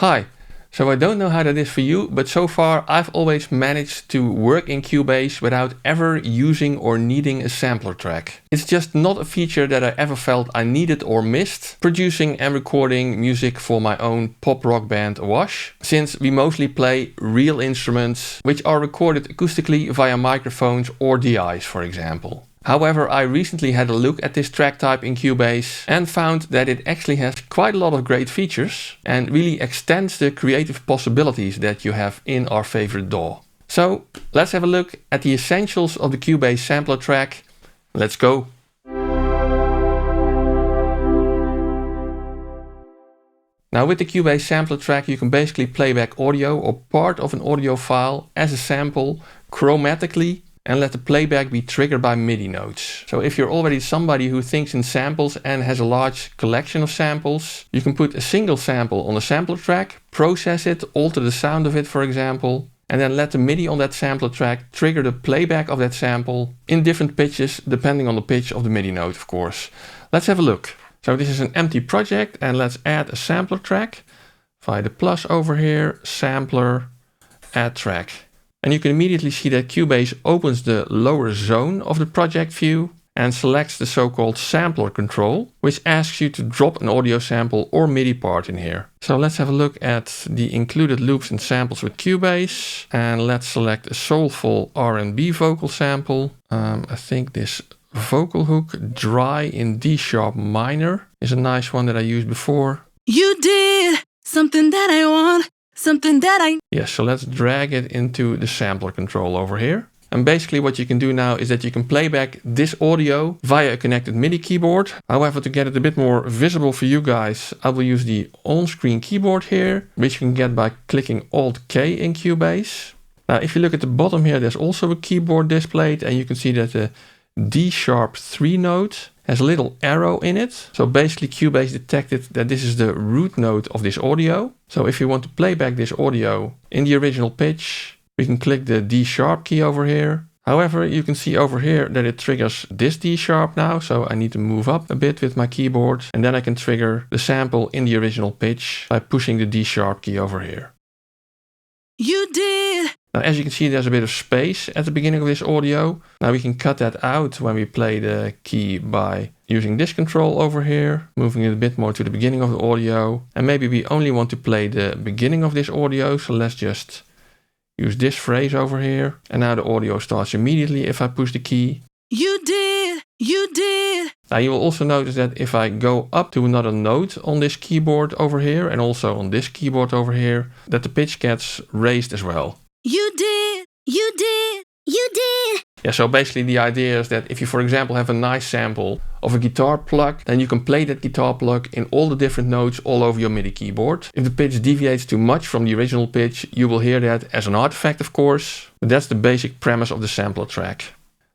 Hi, so I don't know how that is for you, but so far I've always managed to work in Cubase without ever using or needing a sampler track. It's just not a feature that I ever felt I needed or missed, producing and recording music for my own pop rock band Wash, since we mostly play real instruments which are recorded acoustically via microphones or DIs, for example. However, I recently had a look at this track type in Cubase and found that it actually has quite a lot of great features and really extends the creative possibilities that you have in our favorite DAW. So let's have a look at the essentials of the Cubase Sampler Track. Let's go! Now with the Cubase Sampler Track you can basically play back audio or part of an audio file as a sample chromatically and let the playback be triggered by MIDI notes. So if you're already somebody who thinks in samples and has a large collection of samples, you can put a single sample on a sampler track, process it, alter the sound of it for example, and then let the MIDI on that sampler track trigger the playback of that sample in different pitches depending on the pitch of the MIDI note, of course. Let's have a look. So this is an empty project and let's add a sampler track. Via the plus over here, sampler, add track. And you can immediately see that Cubase opens the lower zone of the project view and selects the so-called sampler control, which asks you to drop an audio sample or MIDI part in here. So let's have a look at the included loops and samples with Cubase. And let's select a soulful R&B vocal sample. I think this vocal hook, dry in D sharp minor, is a nice one that I used before. You did something that I want. Something that I... Yes, so let's drag it into the sampler control over here. And basically what you can do now is that you can play back this audio via a connected MIDI keyboard. However, to get it a bit more visible for you guys, I will use the on-screen keyboard here, which you can get by clicking Alt-K in Cubase. Now, if you look at the bottom here, there's also a keyboard displayed, and you can see that the D sharp 3 note has a little arrow in it. So basically Cubase detected that this is the root note of this audio. So if you want to play back this audio in the original pitch, we can click the D sharp key over here. However, you can see over here that it triggers this D sharp now. So I need to move up a bit with my keyboard and then I can trigger the sample in the original pitch by pushing the D sharp key over here. You did! Now, as you can see, there's a bit of space at the beginning of this audio. Now we can cut that out when we play the key by using this control over here, moving it a bit more to the beginning of the audio. And maybe we only want to play the beginning of this audio, so let's just use this phrase over here. And now the audio starts immediately if I push the key. You did! You did! Now you will also notice that if I go up to another note on this keyboard over here and also on this keyboard over here, that the pitch gets raised as well. You did! You did! You did! Yeah, so basically the idea is that if you, for example, have a nice sample of a guitar plug, then you can play that guitar plug in all the different notes all over your MIDI keyboard. If the pitch deviates too much from the original pitch, you will hear that as an artifact, of course. But that's the basic premise of the sampler track.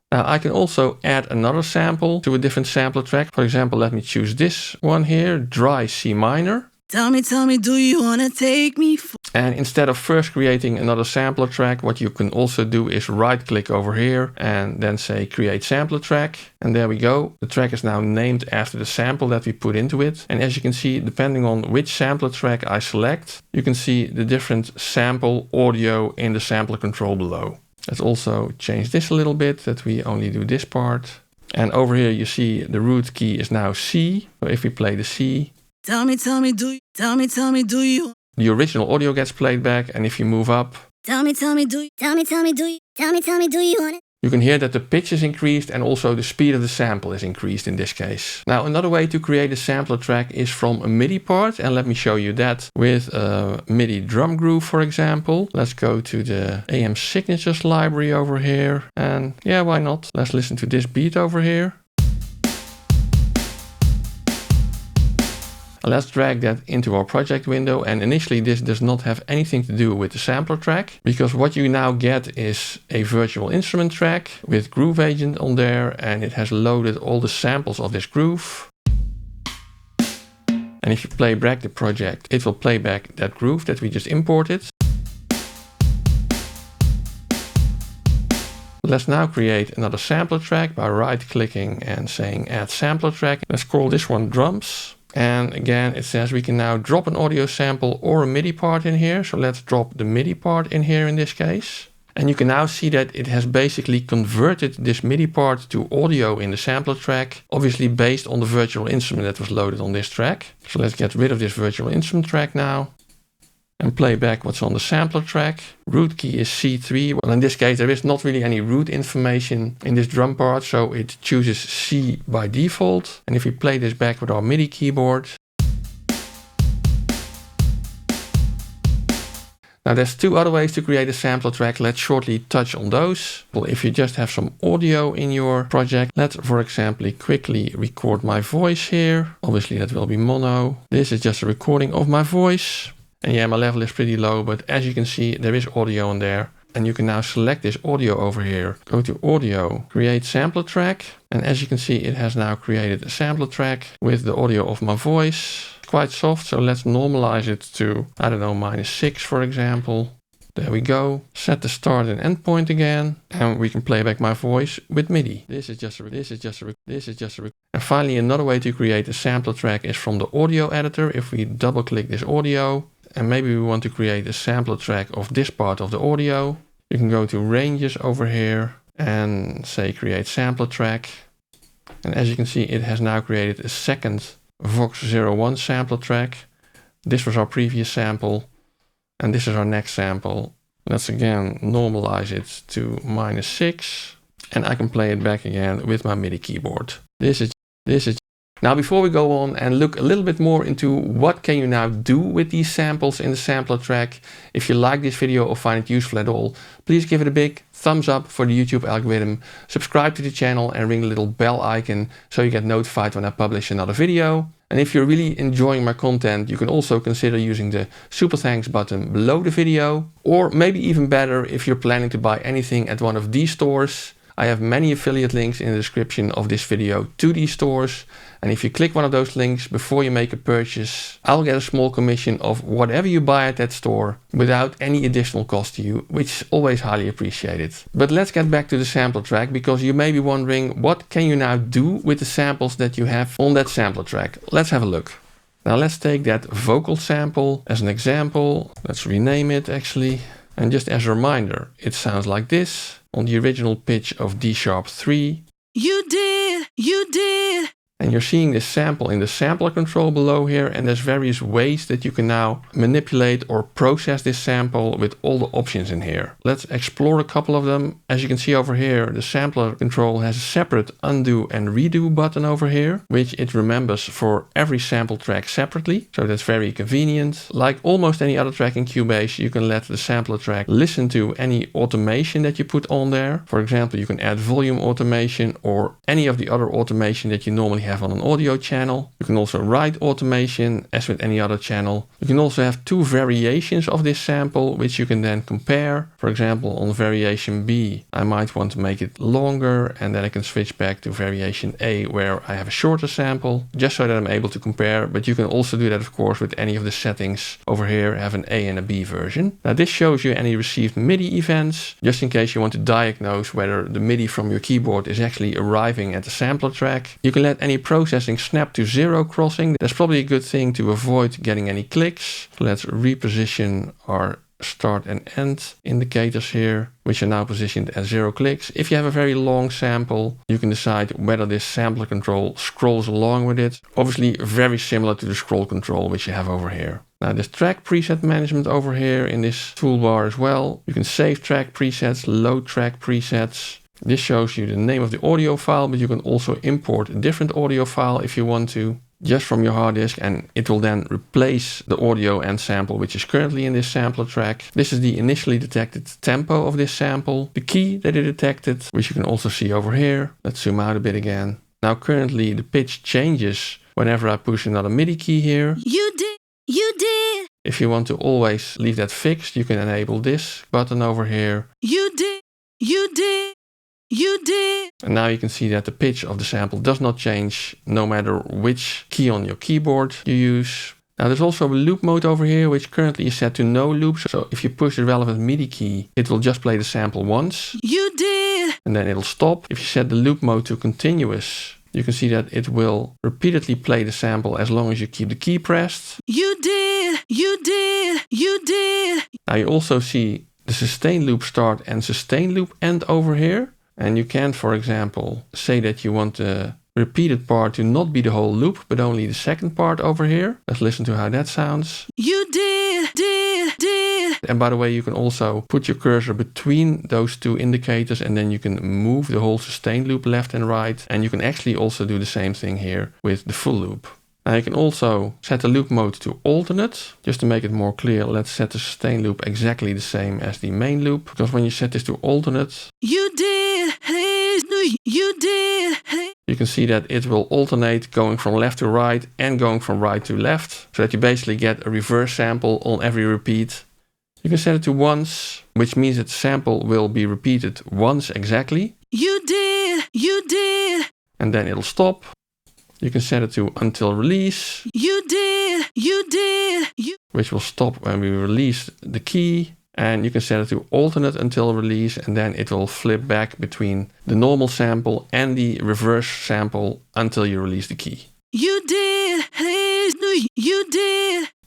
Now I can also add another sample to a different sampler track. For example, let me choose this one here, dry C minor. Tell me, do you wanna take me for... And instead of first creating another sampler track, what you can also do is right click over here and then say create sampler track. And there we go. The track is now named after the sample that we put into it. And as you can see, depending on which sampler track I select, you can see the different sample audio in the sampler control below. Let's also change this a little bit, that we only do this part. And over here you see the root key is now C. So if we play the C, Tell me, do you... the original audio gets played back, and if you move up, do you want it? you can hear that the pitch is increased and also the speed of the sample is increased in this case. Now another way to create a sampler track is from a MIDI part, and let me show you that with a MIDI drum groove, for example. Let's go to the AM signatures library over here, and yeah, why not? Let's listen to this beat over here. Let's drag that into our project window, and initially this does not have anything to do with the sampler track, because what you now get is a virtual instrument track with Groove Agent on there, and it has loaded all the samples of this groove. And if you play back the project, it will play back that groove that we just imported. Let's now create another sampler track by right clicking and saying add sampler track. Let's call this one drums. And again, it says we can now drop an audio sample or a MIDI part in here. So let's drop the MIDI part in here in this case. And you can now see that it has basically converted this MIDI part to audio in the sampler track, obviously based on the virtual instrument that was loaded on this track. So let's get rid of this virtual instrument track now and play back what's on the sampler track. Root key is C3. Well, in this case, there is not really any root information in this drum part, so it chooses C by default. And if we play this back with our MIDI keyboard, now there's two other ways to create a sampler track. Let's shortly touch on those. Well, if you just have some audio in your project, let's, for example, quickly record my voice here. Obviously that will be mono. This is just a recording of my voice. And yeah, my level is pretty low, but as you can see, there is audio in there. And you can now select this audio over here. Go to audio, create sampler track. And as you can see, it has now created a sampler track with the audio of my voice. Quite soft, so let's normalize it to, I don't know, -6 for example. There we go. Set the start and end point again, and we can play back my voice with MIDI. And finally, another way to create a sampler track is from the audio editor. If we double click this audio, and maybe we want to create a sampler track of this part of the audio, you can go to ranges over here and say create sampler track. And as you can see, it has now created a second Vox 01 sampler track. This was our previous sample, and this is our next sample. Let's again normalize it to -6, and I can play it back again with my MIDI keyboard. This is. Now before we go on and look a little bit more into what can you now do with these samples in the sampler track, if you like this video or find it useful at all, please give it a big thumbs up for the YouTube algorithm, subscribe to the channel and ring the little bell icon so you get notified when I publish another video. And if you're really enjoying my content, you can also consider using the super thanks button below the video. Or maybe even better, if you're planning to buy anything at one of these stores, I have many affiliate links in the description of this video to these stores. And if you click one of those links before you make a purchase, I'll get a small commission of whatever you buy at that store without any additional cost to you, which is always highly appreciated. But let's get back to the sampler track, because you may be wondering, what can you now do with the samples that you have on that sampler track? Let's have a look. Now let's take that vocal sample as an example. Let's rename it actually. And just as a reminder, it sounds like this on the original pitch of D#3. You did. And you're seeing this sample in the sampler control below here, and there's various ways that you can now manipulate or process this sample with all the options in here. Let's explore a couple of them. As you can see over here, the sampler control has a separate undo and redo button over here, which it remembers for every sample track separately. So that's very convenient. Like almost any other track in Cubase, you can let the sampler track listen to any automation that you put on there. For example, you can add volume automation or any of the other automation that you normally have on an audio channel. You can also write automation as with any other channel. You can also have two variations of this sample, which you can then compare. For example, on variation B, I might want to make it longer, and then I can switch back to variation A, where I have a shorter sample, just so that I'm able to compare. But you can also do that, of course, with any of the settings over here. Have an A and a B version. Now this shows you any received MIDI events, just in case you want to diagnose whether the MIDI from your keyboard is actually arriving at the sampler track. You can let any processing snap to 0 crossing. That's probably a good thing to avoid getting any clicks. Let's reposition our start and end indicators here, which are now positioned at 0 clicks. If you have a very long sample, you can decide whether this sampler control scrolls along with it. Obviously very similar to the scroll control which you have over here. Now there's track preset management over here in this toolbar as well. You can save track presets, load track presets. This shows you the name of the audio file, but you can also import a different audio file if you want to, just from your hard disk, and it will then replace the audio and sample which is currently in this sampler track. This is the initially detected tempo of this sample, the key that it detected, which you can also see over here. Let's zoom out a bit again. Now currently the pitch changes whenever I push another MIDI key here. You did. If you want to always leave that fixed, you can enable this button over here. You did. And now you can see that the pitch of the sample does not change no matter which key on your keyboard you use. Now there's also a loop mode over here, which currently is set to no loop. So if you push the relevant MIDI key, it will just play the sample once. You did. And then it'll stop. If you set the loop mode to continuous, you can see that it will repeatedly play the sample as long as you keep the key pressed. You did, you did, you did. Now you also see the sustain loop start and sustain loop end over here. And you can, for example, say that you want the repeated part to not be the whole loop, but only the second part over here. Let's listen to how that sounds. You did. And by the way, you can also put your cursor between those two indicators and then you can move the whole sustain loop left and right. And you can actually also do the same thing here with the full loop. Now you can also set the loop mode to alternate. Just to make it more clear, let's set the sustain loop exactly the same as the main loop. Because when you set this to alternate, you can see that it will alternate going from left to right and going from right to left. So that you basically get a reverse sample on every repeat. You can set it to once, which means that the sample will be repeated once exactly. You did. And then it'll stop. You can set it to until release. You did. Which will stop when we release the key. And you can set it to alternate until release, and then it will flip back between the normal sample and the reverse sample until you release the key. You did.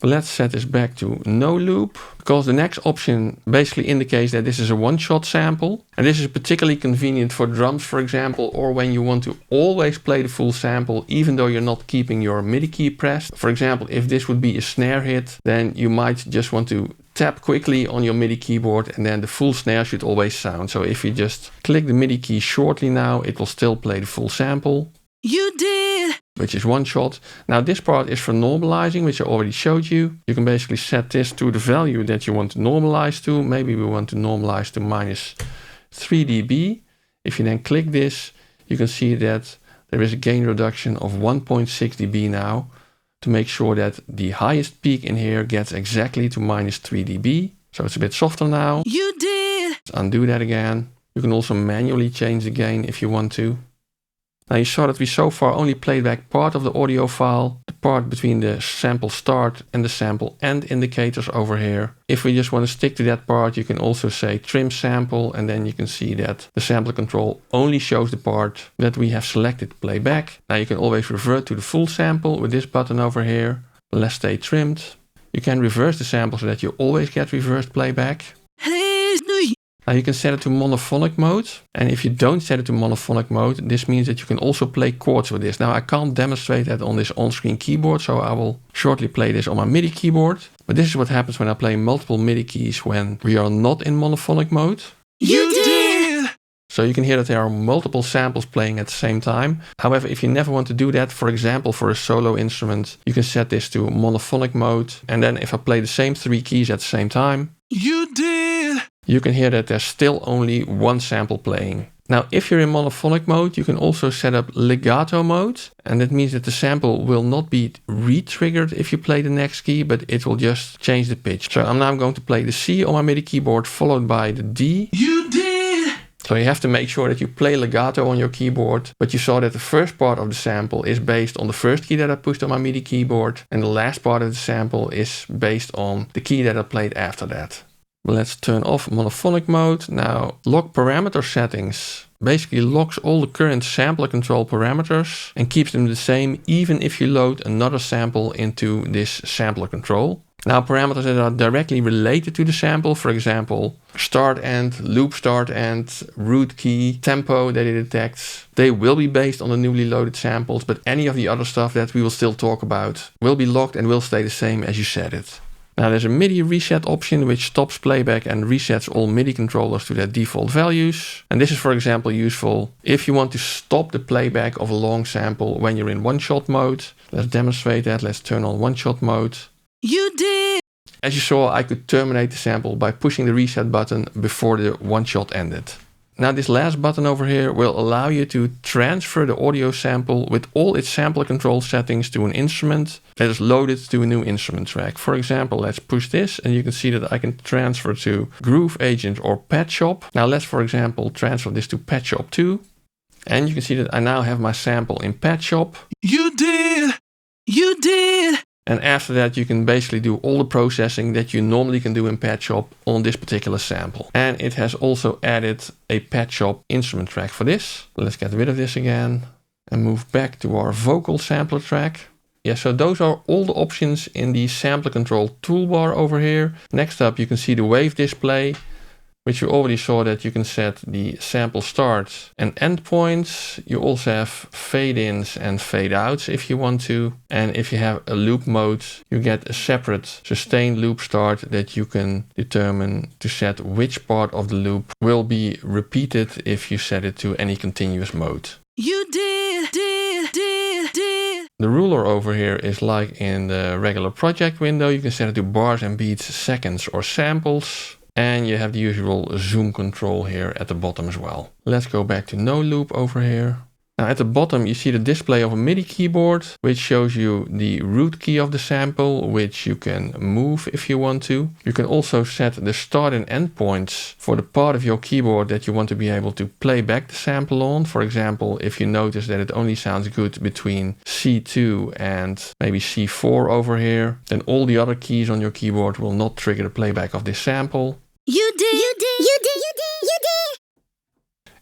But let's set this back to no loop, because the next option basically indicates that this is a one-shot sample. And this is particularly convenient for drums, for example, or when you want to always play the full sample, even though you're not keeping your MIDI key pressed. For example, if this would be a snare hit, then you might just want to tap quickly on your MIDI keyboard and then the full snare should always sound. So if you just click the MIDI key shortly now, it will still play the full sample. You did! Which is one shot. Now this part is for normalizing, which I already showed you. You can basically set this to the value that you want to normalize to. Maybe we want to normalize to minus 3 dB. If you then click this, you can see that there is a gain reduction of 1.6 dB now, to make sure that the highest peak in here gets exactly to minus 3 dB. So it's a bit softer now. You did! Let's undo that again. You can also manually change the gain if you want to. Now you saw that we so far only played back part of the audio file, the part between the sample start and the sample end indicators over here. If we just want to stick to that part, you can also say trim sample, and then you can see that the sampler control only shows the part that we have selected playback. Now you can always revert to the full sample with this button over here. Let's stay trimmed. You can reverse the sample so that you always get reversed playback. Now you can set it to monophonic mode, and if you don't set it to monophonic mode, this means that you can also play chords with this. Now I can't demonstrate that on this on-screen keyboard, so I will shortly play this on my MIDI keyboard. But this is what happens when I play multiple MIDI keys when we are not in monophonic mode. You did! So you can hear that there are multiple samples playing at the same time. However, if you never want to do that, for example for a solo instrument, you can set this to monophonic mode, and then if I play the same 3 keys at the same time, you did! You can hear that there's still only one sample playing. Now, if you're in monophonic mode, you can also set up legato mode. And that means that the sample will not be re-triggered if you play the next key, but it will just change the pitch. So I'm now going to play the C on my MIDI keyboard, followed by the D. You did! So you have to make sure that you play legato on your keyboard. But you saw that the first part of the sample is based on the first key that I pushed on my MIDI keyboard. And the last part of the sample is based on the key that I played after that. Let's turn off monophonic mode. Now, lock parameter settings basically locks all the current sampler control parameters and keeps them the same even if you load another sample into this sampler control. Now, parameters that are directly related to the sample, for example, start end, loop start end, root key, tempo that it detects, they will be based on the newly loaded samples, but any of the other stuff that we will still talk about will be locked and will stay the same as you set it. Now there's a MIDI reset option which stops playback and resets all MIDI controllers to their default values. And this is, for example, useful if you want to stop the playback of a long sample when you're in one-shot mode. Let's demonstrate that. Let's turn on one-shot mode. You did! As you saw, I could terminate the sample by pushing the reset button before the one-shot ended. Now this last button over here will allow you to transfer the audio sample with all its sampler control settings to an instrument that is loaded to a new instrument track. For example, let's push this and you can see that I can transfer to Groove Agent or Pad Shop. Now let's, for example, transfer this to Pad Shop 2. And you can see that I now have my sample in Pad Shop. You did! You did! And after that, you can basically do all the processing that you normally can do in Pad Shop on this particular sample. And it has also added a Pad Shop instrument track for this. Let's get rid of this again. and move back to our vocal sampler track. Yeah, so those are all the options in the sampler control toolbar over here. Next up, you can see the wave display, which you already saw that you can set the sample start and end points. You also have fade ins and fade outs if you want to. And if you have a loop mode, you get a separate sustained loop start that you can determine to set which part of the loop will be repeated if you set it to any continuous mode. You did. The ruler over here is like in the regular project window. You can set it to bars and beats, seconds or samples. And you have the usual zoom control here at the bottom as well. Let's go back to no loop over here. Now at the bottom you see the display of a MIDI keyboard, which shows you the root key of the sample, which you can move if you want to. You can also set the start and end points for the part of your keyboard that you want to be able to play back the sample on. For example, if you notice that it only sounds good between C2 and maybe C4 over here, then all the other keys on your keyboard will not trigger the playback of this sample. You did.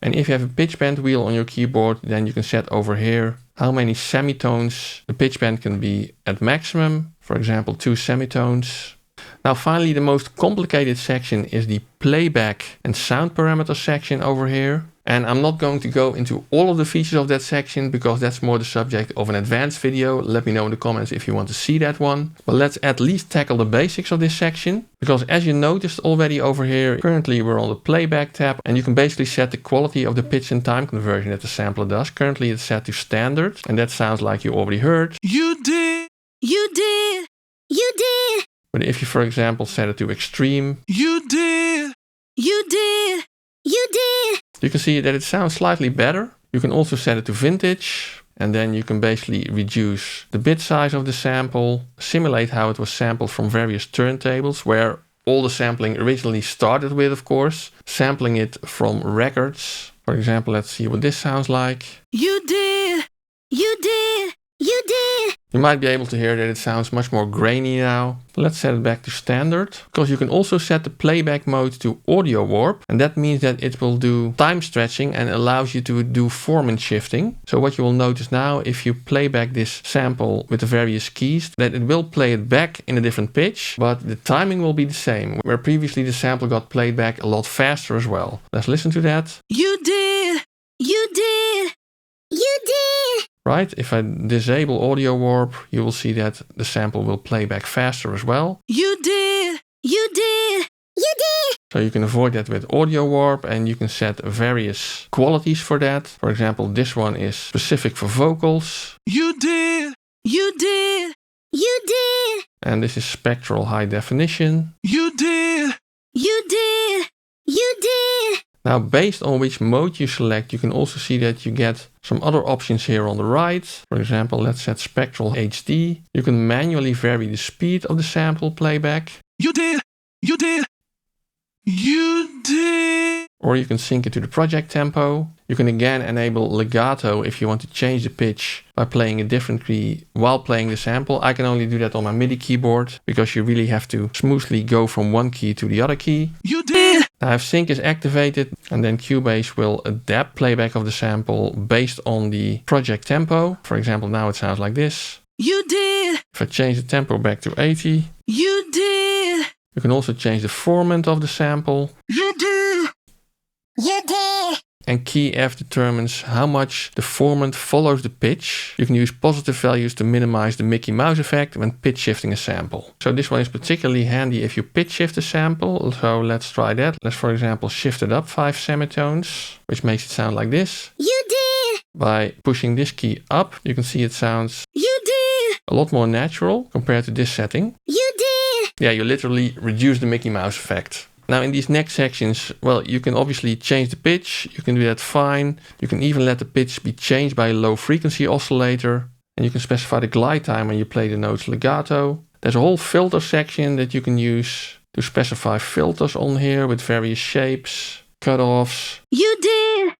And if you have a pitch bend wheel on your keyboard, then you can set over here how many semitones the pitch bend can be at maximum. For example, 2 semitones. Now finally, the most complicated section is the playback and sound parameters section over here. And I'm not going to go into all of the features of that section because that's more the subject of an advanced video. Let me know in the comments if you want to see that one. But let's at least tackle the basics of this section. Because as you noticed already over here, currently we're on the playback tab and you can basically set the quality of the pitch and time conversion that the sampler does. Currently it's set to standard and that sounds like you already heard. You did. But if you, for example, set it to extreme, You did. you can see that it sounds slightly better. You can also set it to vintage and then you can basically reduce the bit size of the sample, simulate how it was sampled from various turntables where all the sampling originally started with, of course, sampling it from records. For example, let's see what this sounds like. You did. You might be able to hear that it sounds much more grainy now. Let's set it back to standard, because you can also set the playback mode to audio warp, and that means that it will do time stretching and allows you to do formant shifting. So what you will notice now, if you play back this sample with the various keys, that it will play it back in a different pitch, but the timing will be the same, where previously the sample got played back a lot faster as well. Let's listen to that. You did. Right, if I disable audio warp, you will see that the sample will play back faster as well. You did. So you can avoid that with audio warp and you can set various qualities for that. For example, this one is specific for vocals. You did. And this is spectral high definition. You did. Now, based on which mode you select, you can also see that you get some other options here on the right. For example, let's set spectral HD. You can manually vary the speed of the sample playback. You did. Or you can sync it to the project tempo. You can again enable legato if you want to change the pitch by playing a different key while playing the sample. I can only do that on my MIDI keyboard because you really have to smoothly go from one key to the other key. You did. Now if sync is activated, and then Cubase will adapt playback of the sample based on the project tempo. For example, now it sounds like this. You did. If I change the tempo back to 80, You did. you can also change the formant of the sample. You did. And key F determines how much the formant follows the pitch. You can use positive values to minimize the Mickey Mouse effect when pitch shifting a sample. So this one is particularly handy if you pitch shift a sample. So let's try that. Let's, for example, shift it up 5 semitones, which makes it sound like this. You did. By pushing this key up, you can see it sounds You did. a lot more natural compared to this setting. You did. Yeah, you literally reduce the Mickey Mouse effect. Now in these next sections, well, you can obviously change the pitch. You can do that fine. You can even let the pitch be changed by a low frequency oscillator. And you can specify the glide time when you play the notes legato. There's a whole filter section that you can use to specify filters on here with various shapes, cutoffs. You did.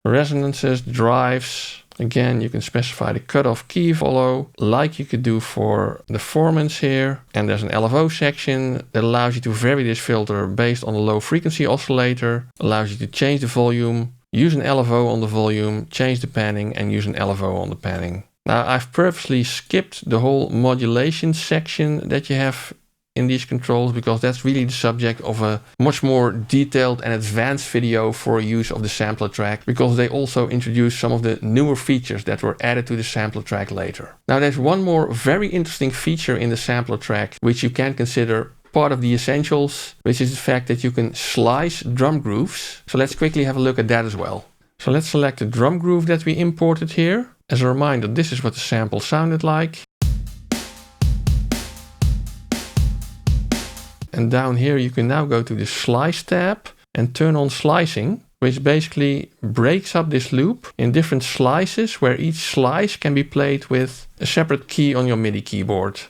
Resonances, drives. Again, you can specify the cutoff key follow, like you could do for the formants here. And there's an LFO section that allows you to vary this filter based on the low frequency oscillator, allows you to change the volume, use an LFO on the volume, change the panning, and use an LFO on the panning. Now I've purposely skipped the whole modulation section that you have in these controls because that's really the subject of a much more detailed and advanced video for use of the sampler track, because they also introduced some of the newer features that were added to the sampler track later. Now there's one more very interesting feature in the sampler track which you can consider part of the essentials, which is the fact that you can slice drum grooves. So let's quickly have a look at that as well. So let's select the drum groove that we imported here. As a reminder, this is what the sample sounded like. And down here you can now go to the slice tab and turn on slicing, which basically breaks up this loop in different slices where each slice can be played with a separate key on your MIDI keyboard.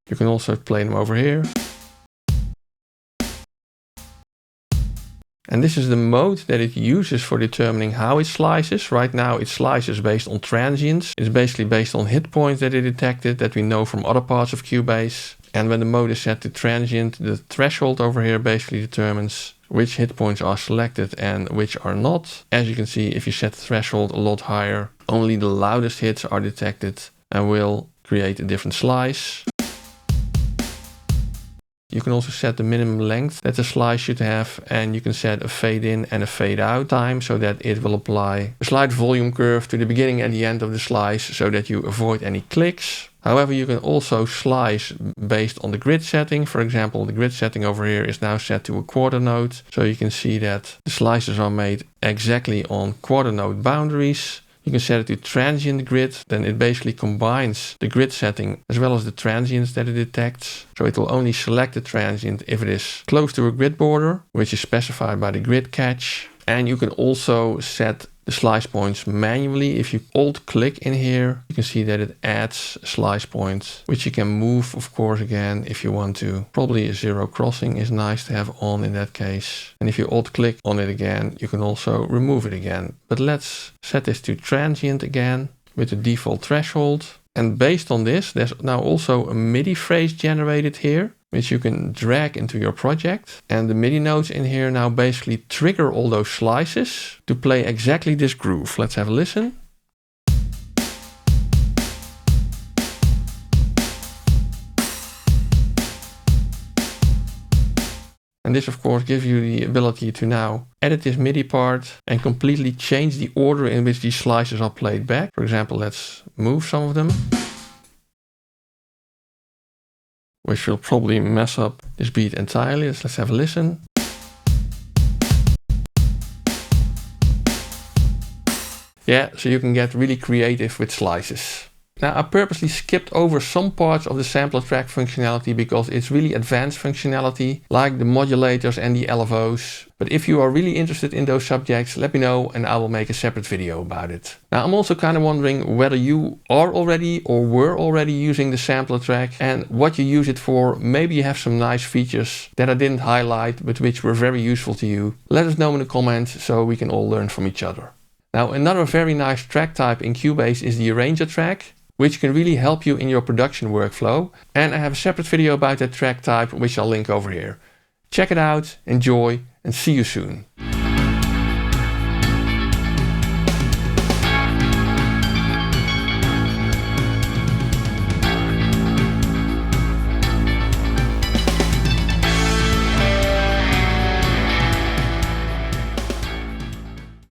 You can also play them over here. And this is the mode that it uses for determining how it slices. Right now it slices based on transients. It's basically based on hit points that it detected that we know from other parts of Cubase. And when the mode is set to transient, the threshold over here basically determines which hit points are selected and which are not. As you can see, if you set the threshold a lot higher, only the loudest hits are detected and will create a different slice. You can also set the minimum length that the slice should have, and you can set a fade in and a fade out time so that it will apply a slight volume curve to the beginning and the end of the slice so that you avoid any clicks. However, you can also slice based on the grid setting. For example, the grid setting over here is now set to a quarter note. So you can see that the slices are made exactly on quarter note boundaries. You can set it to transient grid, then it basically combines the grid setting as well as the transients that it detects. So it will only select the transient if it is close to a grid border, which is specified by the grid catch. And you can also set the slice points manually. If you alt click in here, you can see that it adds a slice point, which you can move, of course, again, if you want to. Probably a zero crossing is nice to have on in that case. And if you alt click on it again, you can also remove it again. But let's set this to transient again with the default threshold. And based on this, there's now also a MIDI phrase generated here, which you can drag into your project. And the MIDI notes in here now basically trigger all those slices to play exactly this groove. Let's have a listen. And this of course gives you the ability to now edit this MIDI part and completely change the order in which these slices are played back. For example, let's move some of them, which will probably mess up this beat entirely. Let's have a listen. Yeah, so you can get really creative with slices. Now I purposely skipped over some parts of the sampler track functionality because it's really advanced functionality, like the modulators and the LFOs. But if you are really interested in those subjects, let me know and I will make a separate video about it. Now I'm also kind of wondering whether you are already or were already using the sampler track and what you use it for. Maybe you have some nice features that I didn't highlight but which were very useful to you. Let us know in the comments so we can all learn from each other. Now another very nice track type in Cubase is the arranger track, which can really help you in your production workflow. And I have a separate video about that track type, which I'll link over here. Check it out, enjoy, and see you soon.